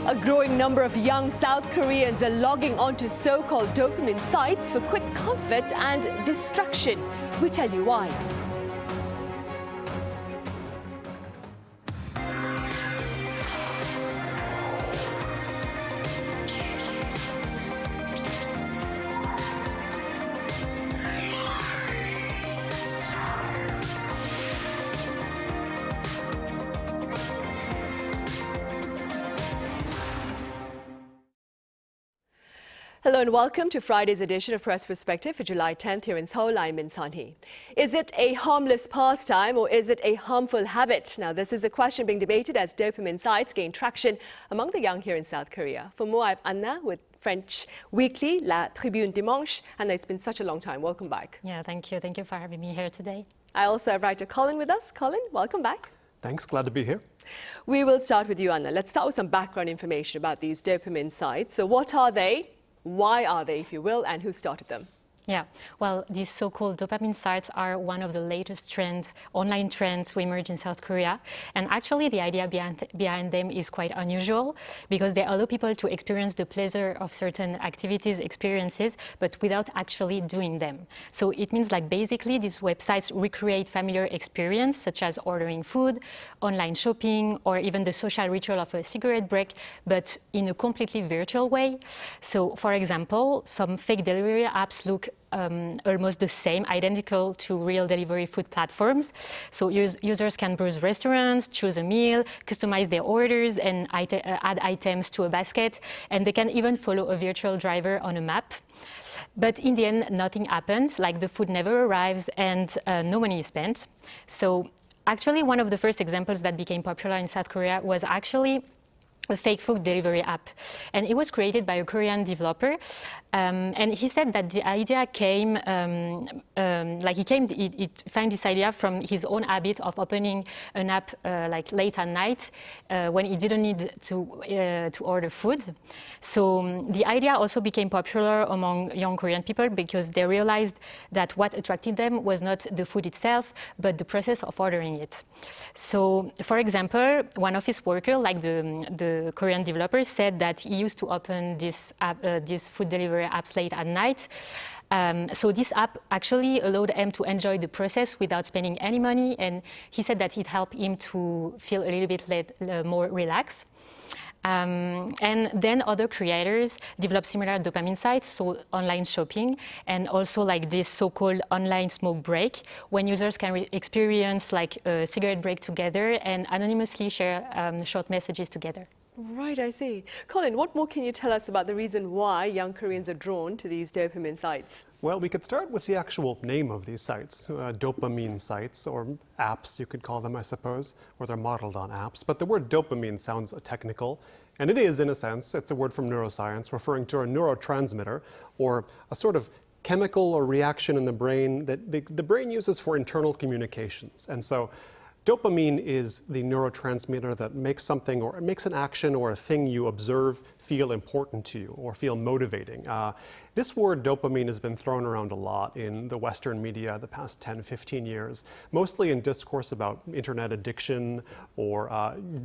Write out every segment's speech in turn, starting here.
A growing number of young South Koreans are logging onto so-called dopamine sites for quick comfort and distraction. We tell you why. Hello and welcome to Friday's edition of Press Perspective for July 10th here in Seoul. I'm Min Sunhee. Is it a harmless pastime or is it a harmful habit? Now, this is a question being debated as dopamine sites gain traction among the young here in South Korea. For more, I have Hanna with French weekly La Tribune Dimanche. Hanna, it's been such a long time. Welcome back. Yeah, thank you. Thank you for having me here today. I also have writer Colin with us. Colin, welcome back. Thanks, glad to be here. We will start with you, Hanna. Let's start with some background information about these dopamine sites. So what are they? Why are they, if you will, and who started them? Yeah, well, these so-called dopamine sites are one of the latest trends, online trends to emerge in South Korea. And actually, the idea behind them is quite unusual because they allow people to experience the pleasure of certain activities, experiences, but without actually doing them. So it means like basically these websites recreate familiar experience such as ordering food, online shopping, or even the social ritual of a cigarette break, but in a completely virtual way. So for example, some fake delivery apps look almost the same, identical to real delivery food platforms. So users can browse restaurants, choose a meal, customize their orders, and add items to a basket. And they can even follow a virtual driver on a map. But in the end, nothing happens, like the food never arrives and no money is spent. So actually, one of the first examples that became popular in South Korea was actually a fake food delivery app. And it was created by a Korean developer. And he said that the idea came, he found this idea from his own habit of opening an app like late at night when he didn't need to order food. So the idea also became popular among young Korean people because they realized that what attracted them was not the food itself, but the process of ordering it. So, for example, one of his workers, like the Korean developer, said that he used to open this food delivery apps late at night. So this app actually allowed him to enjoy the process without spending any money, and he said that it helped him to feel a little bit more relaxed. And then other creators develop similar dopamine sites, so online shopping, and also like this so-called online smoke break, when users can experience like a cigarette break together and anonymously share short messages together. Right, I see. Colin, what more can you tell us about the reason why young Koreans are drawn to these dopamine sites? Well, we could start with the actual name of these sites, dopamine sites, or apps you could call them, I suppose, or they're modeled on apps. But the word dopamine sounds technical, and it is in a sense. It's a word from neuroscience referring to a neurotransmitter, or a sort of chemical or reaction in the brain that the brain uses for internal communications. And so dopamine is the neurotransmitter that makes something, or makes an action or a thing you observe feel important to you or feel motivating. This word dopamine has been thrown around a lot in the Western media the past 10, 15 years, mostly in discourse about internet addiction or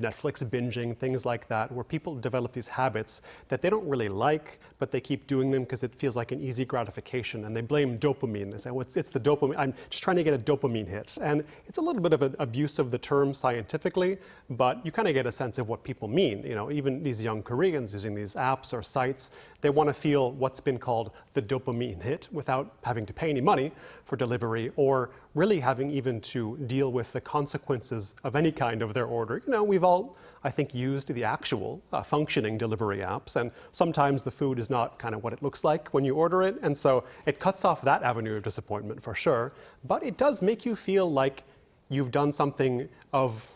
Netflix binging, things like that, where people develop these habits that they don't really like, but they keep doing them because it feels like an easy gratification, and they blame dopamine. They say, well, it's the dopamine, I'm just trying to get a dopamine hit. And it's a little bit of an abuse of the term scientifically, but you kind of get a sense of what people mean. You know, even these young Koreans using these apps or sites, they want to feel what's been called the dopamine hit without having to pay any money for delivery or really having even to deal with the consequences of any kind of their order. You know, we've all, I think, used the actual functioning delivery apps, and sometimes the food is not kind of what it looks like when you order it, and so it cuts off that avenue of disappointment for sure, but it does make you feel like you've done something of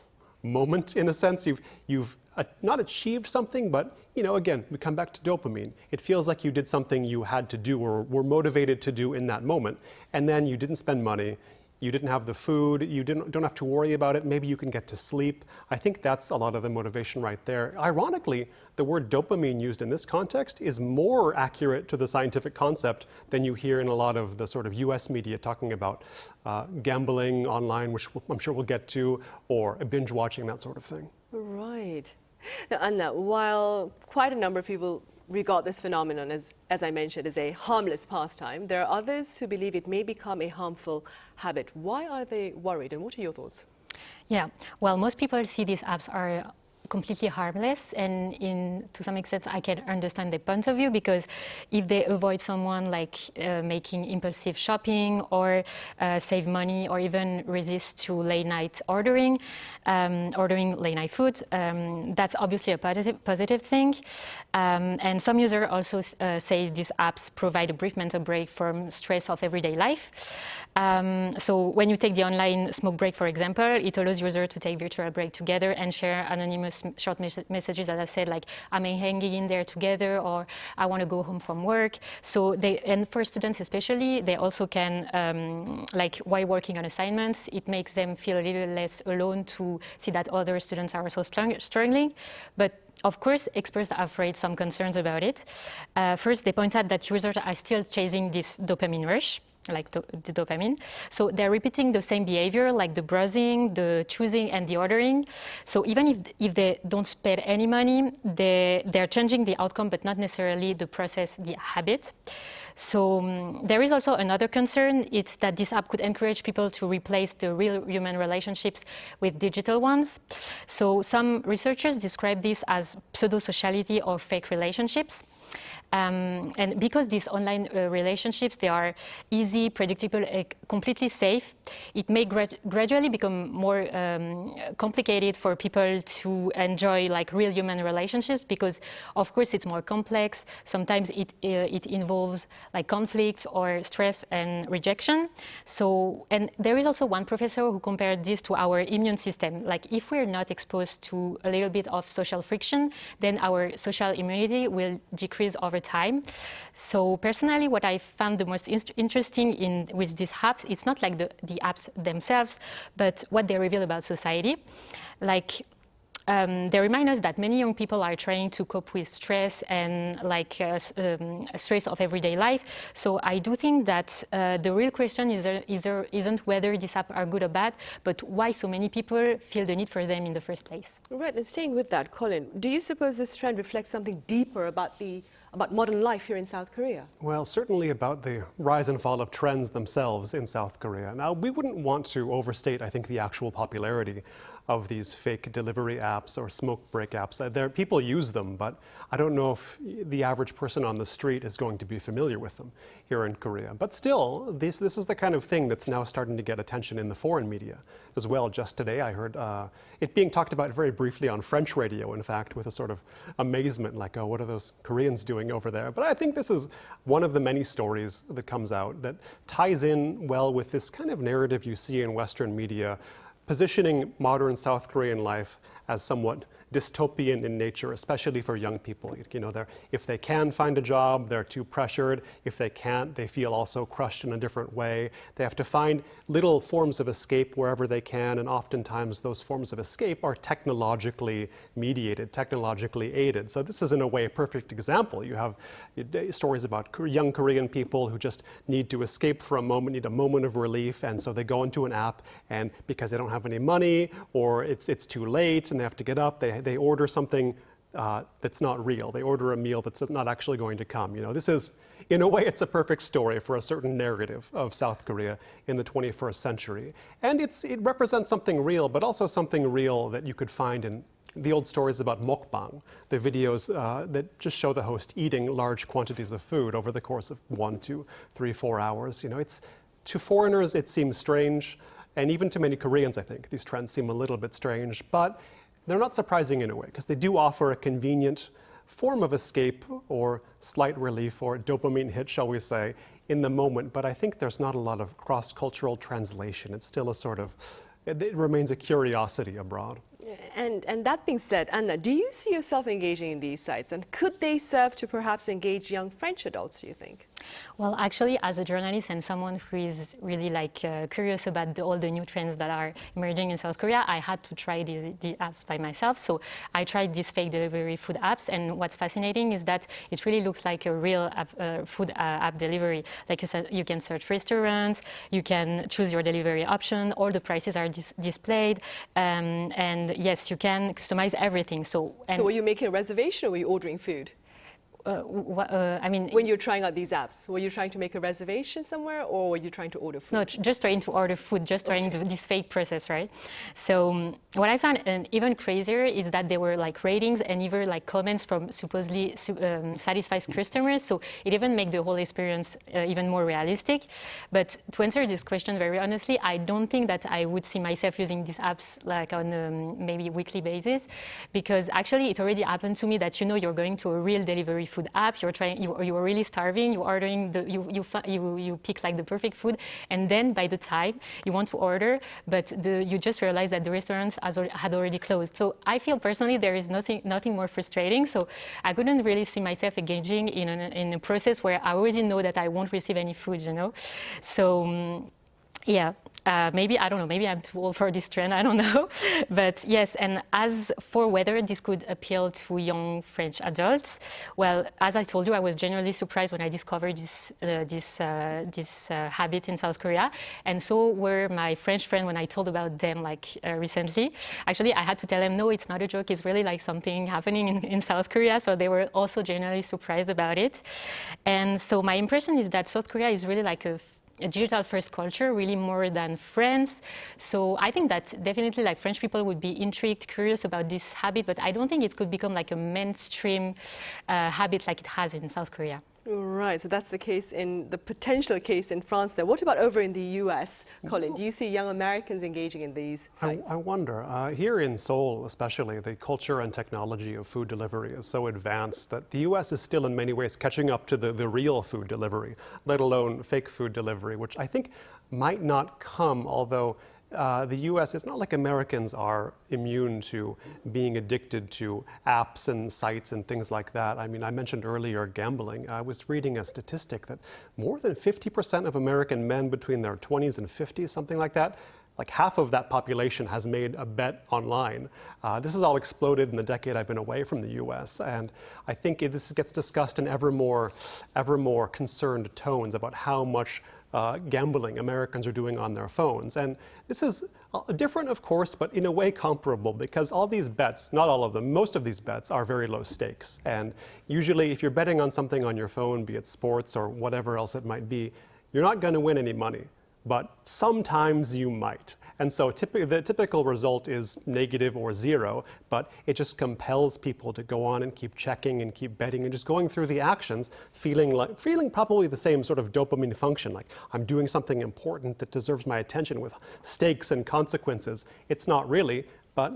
moment in a sense. You've not achieved something, but, you know, again, we come back to dopamine. It feels like you did something you had to do or were motivated to do in that moment, and then you didn't spend money, you didn't have the food, you don't have to worry about it, maybe you can get to sleep. I think that's a lot of the motivation right there. Ironically, the word dopamine used in this context is more accurate to the scientific concept than you hear in a lot of the sort of US media talking about gambling online, which I'm sure we'll get to, or binge watching, that sort of thing. Right. Now, Anna, while quite a number of people regard this phenomenon as I mentioned, as a harmless pastime, there are others who believe it may become a harmful habit. Why are they worried, and what are your thoughts? Yeah, well, most people see these apps are completely harmless, and to some extent I can understand their point of view, because if they avoid someone like making impulsive shopping or save money or even resist to late night ordering late night food, that's obviously a positive thing. And some users also say these apps provide a brief mental break from stress of everyday life. So when you take the online smoke break, for example, it allows users to take virtual break together and share anonymous short messages, as I said, like I'm hanging in there together, or I want to go home from work. So and for students especially, they also can, like while working on assignments, it makes them feel a little less alone to see that other students are also struggling. But of course, experts have raised some concerns about it. First, they point out that users are still chasing this dopamine rush, like the dopamine. So they're repeating the same behavior, like the browsing, the choosing, and the ordering. So even if they don't spend any money, they're changing the outcome, but not necessarily the process, the habit. So there is also another concern. It's that this app could encourage people to replace the real human relationships with digital ones. So some researchers describe this as pseudo-sociality or fake relationships. And because these online relationships, they are easy, predictable, completely safe, it may gradually become more complicated for people to enjoy like real human relationships, because of course it's more complex. Sometimes it involves like conflicts or stress and rejection. So, and there is also one professor who compared this to our immune system. Like if we're not exposed to a little bit of social friction, then our social immunity will decrease over time. So personally, what I found the most interesting with these apps, it's not like the apps themselves, but what they reveal about society. Like they remind us that many young people are trying to cope with stress and like stress of everyday life. So I do think that the real question isn't whether these apps are good or bad, but why so many people feel the need for them in the first place. Right, and staying with that, Colin, do you suppose this trend reflects something deeper about modern life here in South Korea? Well, certainly about the rise and fall of trends themselves in South Korea. Now, we wouldn't want to overstate, I think, the actual popularity of these fake delivery apps or smoke break apps. People use them, but I don't know if the average person on the street is going to be familiar with them here in Korea. But still, this is the kind of thing that's now starting to get attention in the foreign media as well. Just today, I heard it being talked about very briefly on French radio, in fact, with a sort of amazement, like, oh, what are those Koreans doing over there? But I think this is one of the many stories that comes out that ties in well with this kind of narrative you see in Western media, positioning modern South Korean life as somewhat dystopian in nature, especially for young people. You know, if they can find a job, they're too pressured. If they can't, they feel also crushed in a different way. They have to find little forms of escape wherever they can, and oftentimes those forms of escape are technologically mediated, technologically aided. So this is in a way a perfect example. You have stories about young Korean people who just need to escape for a moment, need a moment of relief, and so they go into an app, and because they don't have any money or it's too late and they have to get up, they order something that's not real. They order a meal that's not actually going to come. You know, this is, in a way, it's a perfect story for a certain narrative of South Korea in the 21st century. And it represents something real, but also something real that you could find in the old stories about mukbang, the videos that just show the host eating large quantities of food over the course of 1, 2, 3, 4 hours. You know, to foreigners, it seems strange. And even to many Koreans, I think, these trends seem a little bit strange, but they're not surprising in a way, because they do offer a convenient form of escape or slight relief or dopamine hit, shall we say, in the moment. But I think there's not a lot of cross-cultural translation. It's still it remains a curiosity abroad. And that being said, Anna, do you see yourself engaging in these sites? And could they serve to perhaps engage young French adults, do you think? Well, actually, as a journalist and someone who is really curious about all the new trends that are emerging in South Korea, I had to try the apps by myself. So I tried these fake delivery food apps, and what's fascinating is that it really looks like a real food app delivery. Like you said, you can search restaurants, you can choose your delivery option, all the prices are displayed, and yes, you can customize everything. So were you making a reservation or were you ordering food? I mean, when you're trying out these apps, were you trying to make a reservation somewhere, or were you trying to order food? No, just trying to order food, just trying this fake process, right? So what I found even crazier is that there were like ratings and even like comments from supposedly satisfied customers. So it even made the whole experience even more realistic. But to answer this question very honestly, I don't think that I would see myself using these apps like on a maybe weekly basis, because actually it already happened to me that you're going to a real delivery food app, you are really starving, you're ordering you pick like the perfect food, and then by the time you want to order, but you just realize that the restaurants had already closed. So I feel personally there is nothing more frustrating. So I couldn't really see myself engaging in a process where I already know that I won't receive any food, So yeah. Maybe, I don't know, maybe I'm too old for this trend, I don't know. But yes, and as for whether this could appeal to young French adults, well, as I told you, I was genuinely surprised when I discovered this habit in South Korea. And so were my French friends when I told about them recently. Actually, I had to tell them, no, it's not a joke, it's really like something happening in South Korea. So they were also genuinely surprised about it. And so my impression is that South Korea is really like a digital-first culture, really more than France. So I think that definitely like French people would be intrigued, curious about this habit, but I don't think it could become like a mainstream habit like it has in South Korea. Right, so that's the potential case in France there. What about over in the US, Colin? Do you see young Americans engaging in these sites? I wonder. Here in Seoul, especially, the culture and technology of food delivery is so advanced that the US is still in many ways catching up to the real food delivery, let alone fake food delivery, which I think might not come, although the US, it's not like Americans are immune to being addicted to apps and sites and things like that. I mean, I mentioned earlier gambling. I was reading a statistic that more than 50% of American men between their 20s and 50s, something like that, like half of that population has made a bet online. This has all exploded in the decade I've been away from the US, and I think this gets discussed in ever more concerned tones about how much gambling Americans are doing on their phones. And this is different, of course, but in a way comparable, because all these bets, not all of them, most of these bets are very low stakes. And usually if you're betting on something on your phone, be it sports or whatever else it might be, you're not going to win any money, but sometimes you might. And so the typical result is negative or zero, but it just compels people to go on and keep checking and keep betting and just going through the actions, feeling probably the same sort of dopamine function, like I'm doing something important that deserves my attention with stakes and consequences. It's not really, but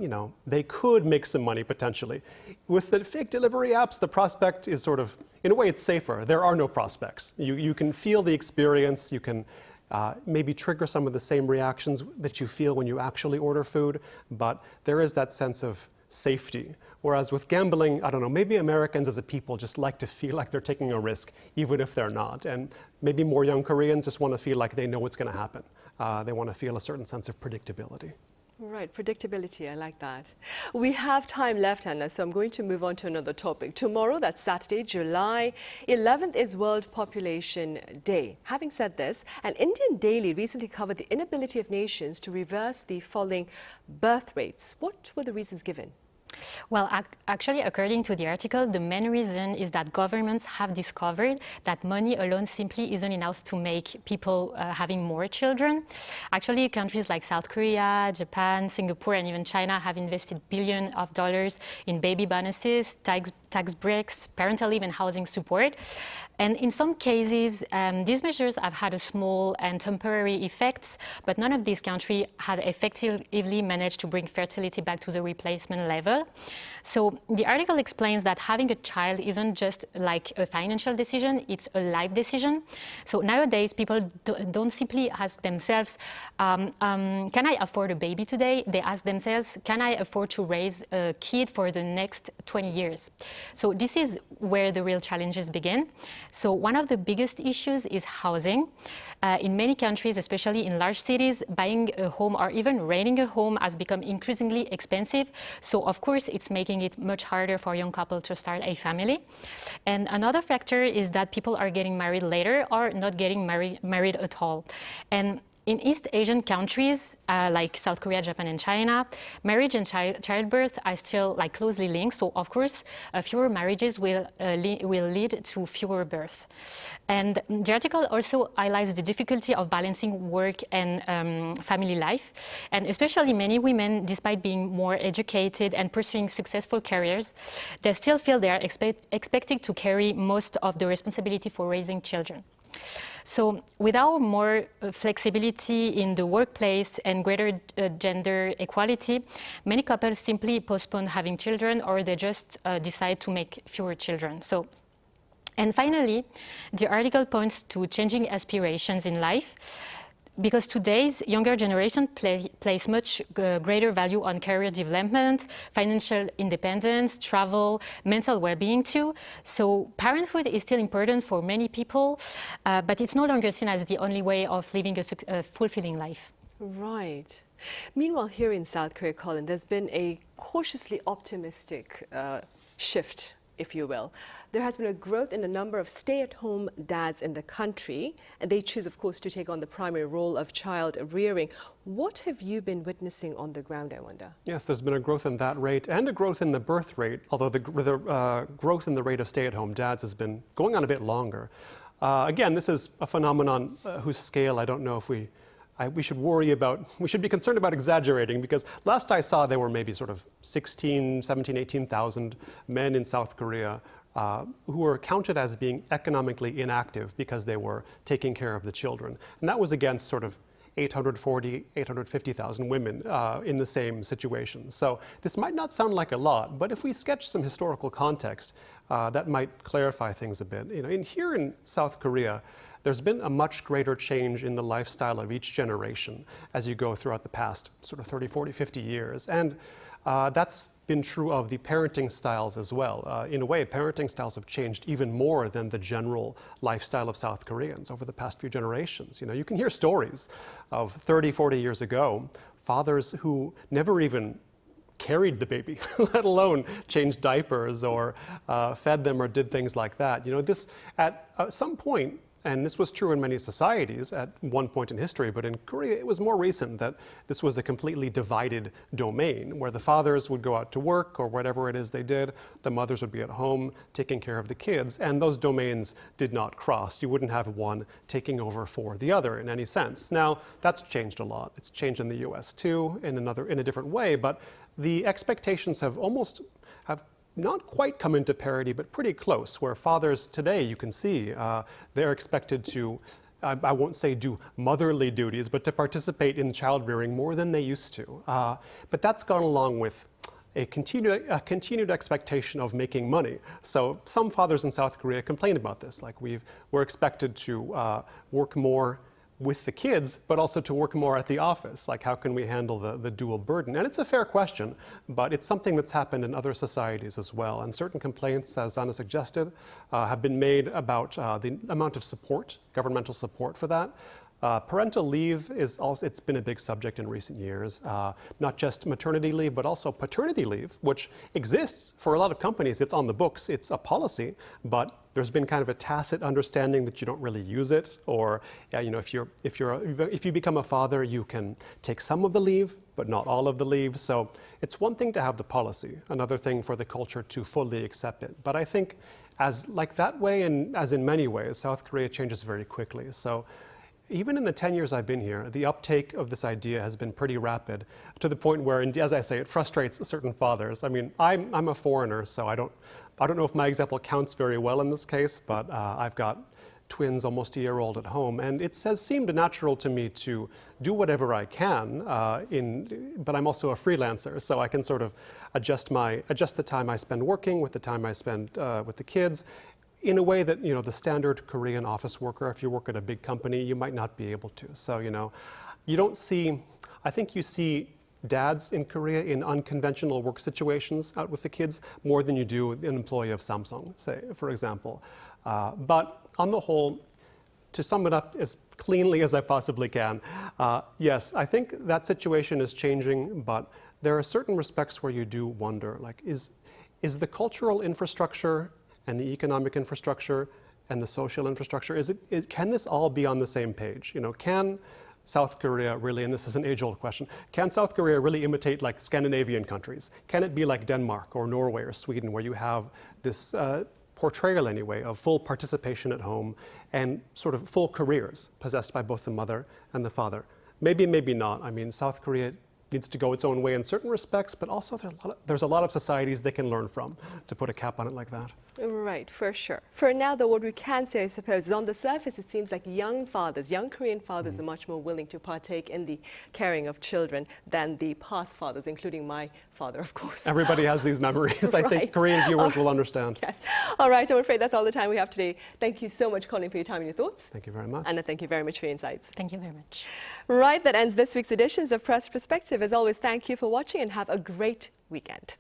they could make some money potentially. With the fake delivery apps, the prospect is sort of, in a way, it's safer. There are no prospects. You can feel the experience, you can maybe trigger some of the same reactions that you feel when you actually order food, but there is that sense of safety. Whereas with gambling, I don't know, maybe Americans as a people just like to feel like they're taking a risk, even if they're not. And maybe more young Koreans just want to feel like they know what's going to happen. They want to feel a certain sense of predictability. Right, predictability, I like that. We have time left, Hanna, so I'm going to move on to another topic. Tomorrow, that's Saturday, July 11th, is World Population Day. Having said this, an Indian daily recently covered the inability of nations to reverse the falling birth rates. What were the reasons given? Well, actually, according to the article, the main reason is that governments have discovered that money alone simply isn't enough to make people having more children. Actually, countries like South Korea, Japan, Singapore, and even China have invested billions of dollars in baby bonuses, tax breaks, parental leave, and housing support. And in some cases, these measures have had a small and temporary effects, but none of these countries had effectively managed to bring fertility back to the replacement level. So the article explains that having a child isn't just like a financial decision, it's a life decision. So nowadays, people don't simply ask themselves, can I afford a baby today? They ask themselves, can I afford to raise a kid for the next 20 years? So this is where the real challenges begin. So one of the biggest issues is housing. In many countries, especially in large cities, buying a home or even renting a home has become increasingly expensive. So of course, it's making it much harder for young couples to start a family. And another factor is that people are getting married later or not getting married at all. And in East Asian countries like South Korea, Japan, and China, marriage and childbirth are still like closely linked. So of course, fewer marriages will lead to fewer births. And the article also highlights the difficulty of balancing work and family life. And especially many women, despite being more educated and pursuing successful careers, they still feel they are expected to carry most of the responsibility for raising children. So without more flexibility in the workplace and greater gender equality, many couples simply postpone having children, or they just decide to make fewer children. And finally, the article points to changing aspirations in life, because today's younger generation place much greater value on career development, financial independence, travel, mental well-being too. So parenthood is still important for many people, but it's no longer seen as the only way of living a fulfilling life. Right. Meanwhile, here in South Korea, Colin, there's been a cautiously optimistic shift, if you will. There has been a growth in the number of stay-at-home dads in the country, and they choose, of course, to take on the primary role of child rearing. What have you been witnessing on the ground, I wonder? Yes, there's been a growth in that rate and a growth in the birth rate, although the growth in the rate of stay-at-home dads has been going on a bit longer. Again, this is a phenomenon whose scale I don't know if we should worry about. We should be concerned about exaggerating, because last I saw there were maybe sort of 17, 18,000 men in South Korea who were counted as being economically inactive because they were taking care of the children. And that was against sort of 840, 850,000 women in the same situation. So this might not sound like a lot, but if we sketch some historical context, that might clarify things a bit. You know, here in South Korea, there's been a much greater change in the lifestyle of each generation as you go throughout the past sort of 30, 40, 50 years. And that's been true of the parenting styles as well. In a way, parenting styles have changed even more than the general lifestyle of South Koreans over the past few generations. You know, you can hear stories of 30, 40 years ago, fathers who never even carried the baby, let alone changed diapers or fed them or did things like that. You know, this at some point, and this was true in many societies at one point in history, but in Korea it was more recent that this was a completely divided domain, where the fathers would go out to work or whatever it is they did, the mothers would be at home taking care of the kids, and those domains did not cross. You wouldn't have one taking over for the other in any sense. Now, that's changed a lot. It's changed in the US too, in a different way, but the expectations have not quite come into parity, but pretty close, where fathers today, you can see, they're expected to, I won't say do motherly duties, but to participate in child rearing more than they used to. But that's gone along with a continued expectation of making money. So some fathers in South Korea complain about this, like we're expected to work more with the kids, but also to work more at the office. Like, how can we handle the dual burden? And it's a fair question, but it's something that's happened in other societies as well. And certain complaints, as Anna suggested, have been made about the amount of support, governmental support for that. Parental leave is also, it's been a big subject in recent years, not just maternity leave, but also paternity leave, which exists for a lot of companies. It's on the books, it's a policy, but there's been kind of a tacit understanding that you don't really use it, or you know, if you become a father, you can take some of the leave, but not all of the leave. So it's one thing to have the policy, another thing for the culture to fully accept it. But I think as like that way, and as in many ways, South Korea changes very quickly. So even in the 10 years I've been here, the uptake of this idea has been pretty rapid, to the point where, as I say, it frustrates certain fathers. I mean, I'm a foreigner, so I don't know if my example counts very well in this case, but I've got twins almost a year old at home, and it has seemed natural to me to do whatever I can, but I'm also a freelancer, so I can sort of adjust the time I spend working with the time I spend with the kids in a way that, you know, the standard Korean office worker, if you work at a big company, you might not be able to. So, you know, you don't see, I think you see dads in Korea in unconventional work situations out with the kids more than you do an employee of Samsung, say, for example. But on the whole, to sum it up as cleanly as I possibly can, yes, I think that situation is changing, but there are certain respects where you do wonder, like, is the cultural infrastructure and the economic infrastructure and the social infrastructure, can this all be on the same page? You know, can South Korea really, and this is an age-old question, can South Korea really imitate like Scandinavian countries? Can it be like Denmark or Norway or Sweden, where you have this portrayal anyway of full participation at home and sort of full careers possessed by both the mother and the father? Maybe, maybe not. I mean, South Korea needs to go its own way in certain respects, but also there's a lot of societies they can learn from, to put a cap on it like that. Right, for sure. For now, though, what we can say, I suppose, is on the surface, it seems like young Korean fathers are much more willing to partake in the caring of children than the past fathers, including my father, of course. Everybody has these memories. Right. I think Korean viewers will understand. Yes. All right, I'm afraid that's all the time we have today. Thank you so much, Colin, for your time and your thoughts. Thank you very much. Anna, thank you very much for your insights. Thank you very much. Right, that ends this week's editions of Press Perspective. As always, thank you for watching and have a great weekend.